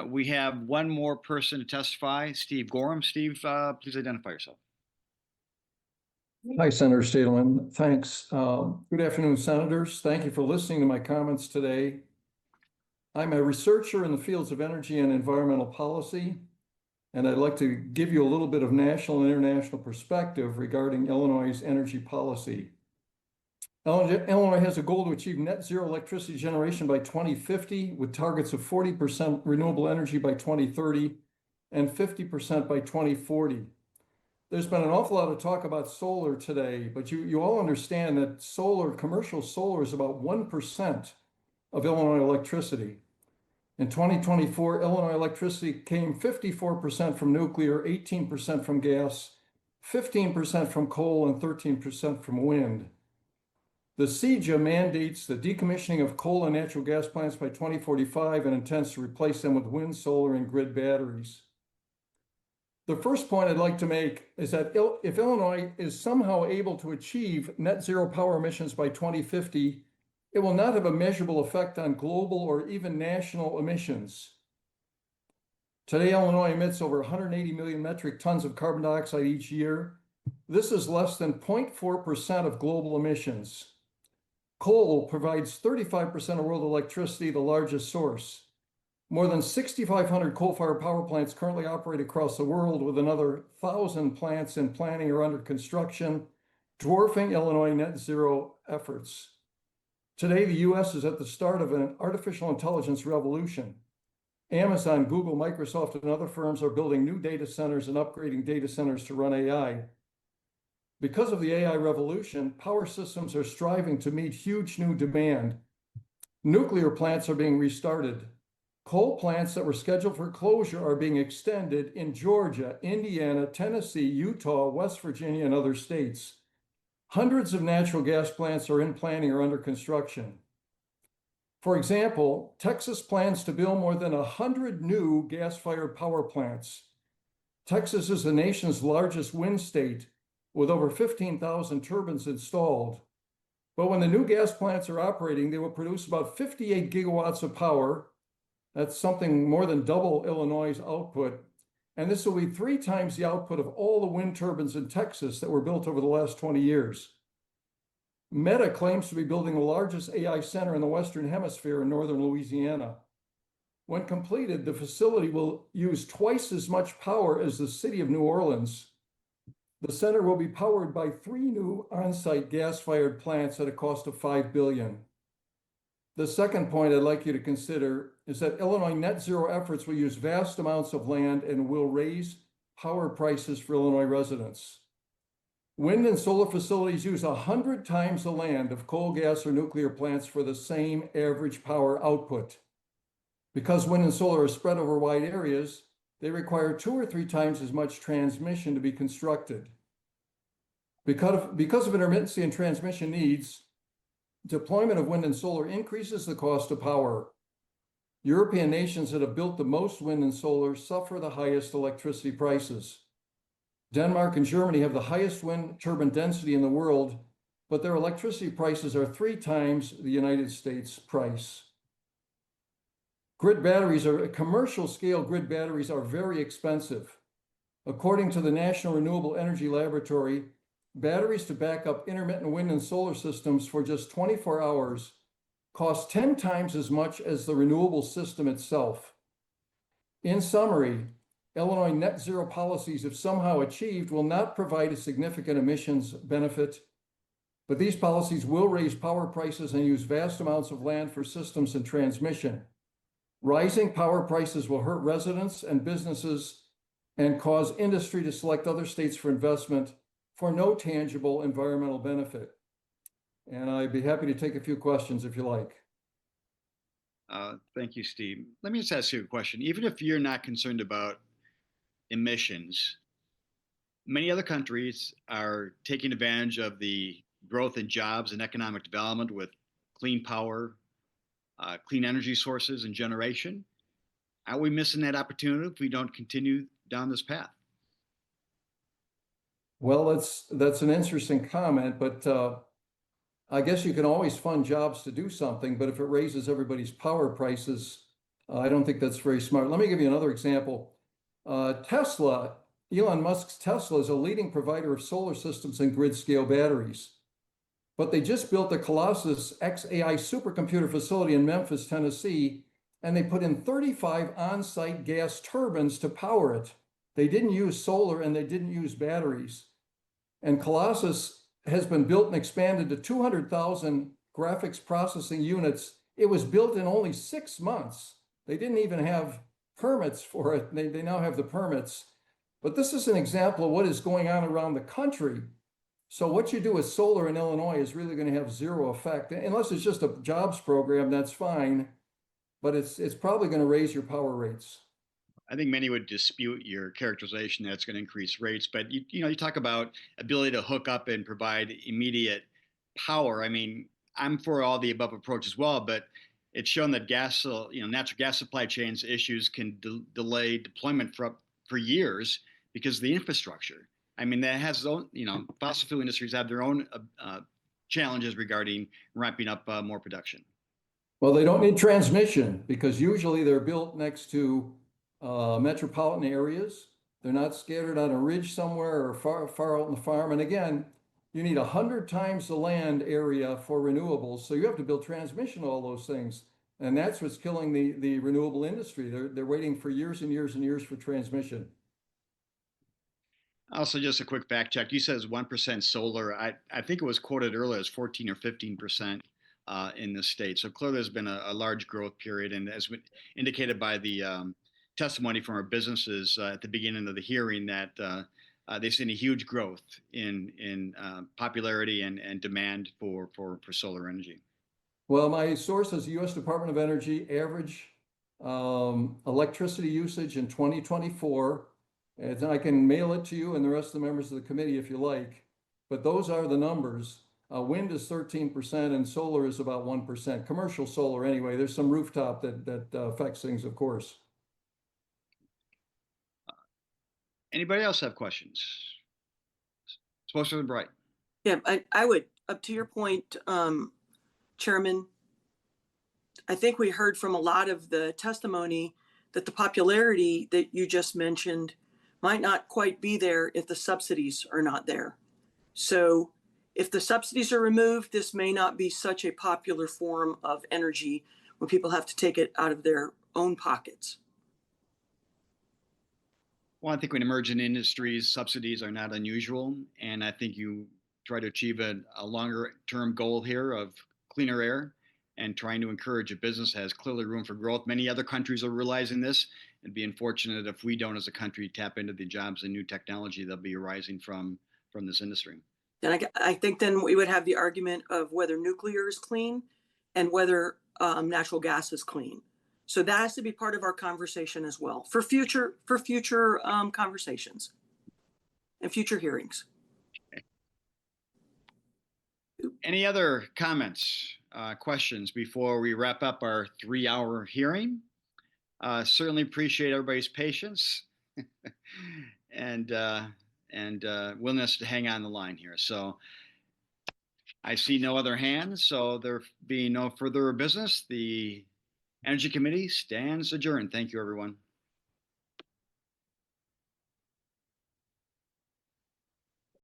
We have one more person to testify, Steve Goreham. Steve, please identify yourself. Hi, Senator Stadelman. Thanks. Good afternoon, Senators. Thank you for listening to my comments today. I'm a researcher in the fields of energy and environmental policy, and I'd like to give you a little bit of national and international perspective regarding Illinois' energy policy. Illinois has a goal to achieve net zero electricity generation by 2050 with targets of 40% renewable energy by 2030 and 50% by 2040. There's been an awful lot of talk about solar today, but you all understand that commercial solar is about 1% of Illinois electricity. In 2024, Illinois electricity came 54% from nuclear, 18% from gas, 15% from coal, and 13% from wind. The CEJA mandates the decommissioning of coal and natural gas plants by 2045 and intends to replace them with wind, solar, and grid batteries. The first point I'd like to make is that if Illinois is somehow able to achieve net zero power emissions by 2050, it will not have a measurable effect on global or even national emissions. Today, Illinois emits over 180 million metric tons of carbon dioxide each year. This is less than 0.4% of global emissions. Coal provides 35% of world electricity, the largest source. More than 6,500 coal-fired power plants currently operate across the world, with another 1,000 plants in planning or under construction, dwarfing Illinois net zero efforts. Today, the U.S. is at the start of an artificial intelligence revolution. Amazon, Google, Microsoft, and other firms are building new data centers and upgrading data centers to run AI. Because of the AI revolution, power systems are striving to meet huge new demand. Nuclear plants are being restarted. Coal plants that were scheduled for closure are being extended in Georgia, Indiana, Tennessee, Utah, West Virginia, and other states. Hundreds of natural gas plants are in planning or under construction. For example, Texas plans to build more than 100 new gas-fired power plants. Texas is the nation's largest wind state, with over 15,000 turbines installed. But when the new gas plants are operating, they will produce about 58 gigawatts of power. That's something more than double Illinois' output. And this will be 3 times the output of all the wind turbines in Texas that were built over the last 20 years. Meta claims to be building the largest AI center in the Western Hemisphere in northern Louisiana. When completed, the facility will use twice as much power as the city of New Orleans. The center will be powered by 3 new on-site gas-fired plants at a cost of $5 billion. The second point I'd like you to consider is that Illinois net zero efforts will use vast amounts of land and will raise power prices for Illinois residents. Wind and solar facilities use 100 times the land of coal, gas, or nuclear plants for the same average power output. Because wind and solar are spread over wide areas, they require 2 or 3 times as much transmission to be constructed. Because of intermittency and transmission needs, deployment of wind and solar increases the cost of power. European nations that have built the most wind and solar suffer the highest electricity prices. Denmark and Germany have the highest wind turbine density in the world, but their electricity prices are 3 times the United States price. Commercial scale grid batteries are very expensive. According to the National Renewable Energy Laboratory, batteries to back up intermittent wind and solar systems for just 24 hours cost 10 times as much as the renewable system itself. In summary, Illinois net zero policies, if somehow achieved, will not provide a significant emissions benefit, but these policies will raise power prices and use vast amounts of land for systems and transmission. Rising power prices will hurt residents and businesses and cause industry to select other states for investment for no tangible environmental benefit. And I'd be happy to take a few questions if you like. Thank you, Steve. Let me just ask you a question. Even if you're not concerned about emissions, many other countries are taking advantage of the growth in jobs and economic development with clean power, clean energy sources and generation. Are we missing that opportunity if we don't continue down this path? Well, that's an interesting comment, but I guess you can always fund jobs to do something, but if it raises everybody's power prices, I don't think that's very smart. Let me give you another example. Tesla, Elon Musk's Tesla is a leading provider of solar systems and grid scale batteries. But they just built the Colossus XAI supercomputer facility in Memphis, Tennessee, and they put in 35 on-site gas turbines to power it. They didn't use solar and they didn't use batteries. And Colossus has been built and expanded to 200,000 graphics processing units. It was built in only 6 months. They didn't even have permits for it. They now have the permits. But this is an example of what is going on around the country. So what you do with solar in Illinois is really going to have zero effect, unless it's just a jobs program, that's fine. But it's probably going to raise your power rates. I think many would dispute your characterization that it's going to increase rates, but you talk about ability to hook up and provide immediate power. I mean, I'm for all the above approach as well, but it's shown that natural gas supply chains issues can delay deployment for years because of the infrastructure. I mean, that has its own, fossil fuel industries have their own challenges regarding ramping up more production. Well, they don't need transmission because usually they're built next to metropolitan areas. They're not scattered on a ridge somewhere or far out in the farm. And again, you need 100 times the land area for renewables. So you have to build transmission, all those things. And that's what's killing the renewable industry. They're waiting for years and years and years for transmission. Also, just a quick fact check. You said it's 1% solar. I think it was quoted earlier as 14 or 15% in the state. So clearly, there's been a large growth period, and as indicated by the testimony from our businesses at the beginning of the hearing, that they've seen a huge growth in popularity and demand for solar energy. Well, my source is U.S. Department of Energy average electricity usage in 2024. And I can mail it to you and the rest of the members of the committee if you like. But those are the numbers. Wind is 13% and solar is about 1%. Commercial solar anyway. There's some rooftop that affects things, of course. Anybody else have questions? Spokesman Bright. Yeah, I would, up to your point, Chairman, I think we heard from a lot of the testimony that the popularity that you just mentioned might not quite be there if the subsidies are not there. So if the subsidies are removed, this may not be such a popular form of energy when people have to take it out of their own pockets. Well, I think when emerging industries, subsidies are not unusual. And I think you try to achieve a longer term goal here of cleaner air and trying to encourage a business that has clearly room for growth. Many other countries are realizing this and be unfortunate if we don't as a country tap into the jobs and new technology that'll be arising from this industry. And I think then we would have the argument of whether nuclear is clean and whether natural gas is clean. So that has to be part of our conversation as well for future conversations and future hearings. Okay. Any other comments, questions before we wrap up our 3-hour hearing? Certainly appreciate everybody's patience and willingness to hang on the line here. So I see no other hands. So there being no further business, the Energy Committee stands adjourned. Thank you, everyone.